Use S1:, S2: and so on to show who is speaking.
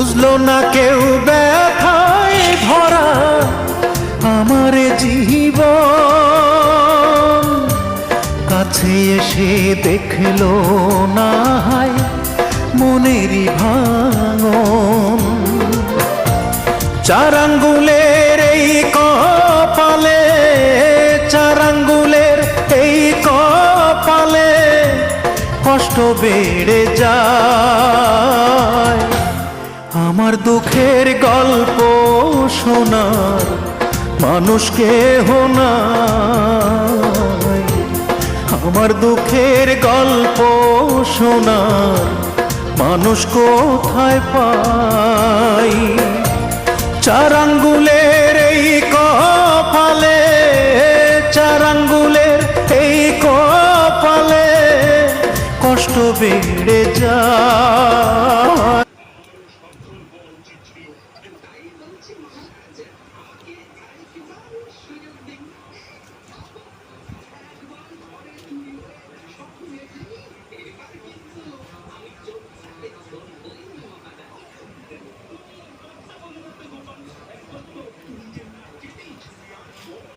S1: বুঝলো না কেউ ব্যথায় ভরা আমার জীবন, কাছে এসে দেখলো না হায় মনেরই ভাঙন। চার আঙ্গুলের এই কপালে, চার আঙ্গুলের এই কপালে কষ্ট বেড়ে যায়। আমার দুঃখের গল্প শোনার মানুষ কেহ নাই, আমার দুঃখের গল্প শোনার মানুষ কোথায় পাই। চার আঙ্গুলের এই কপালে, চার আঙ্গুলের এই কপালে কষ্ট বেড়ে যায়।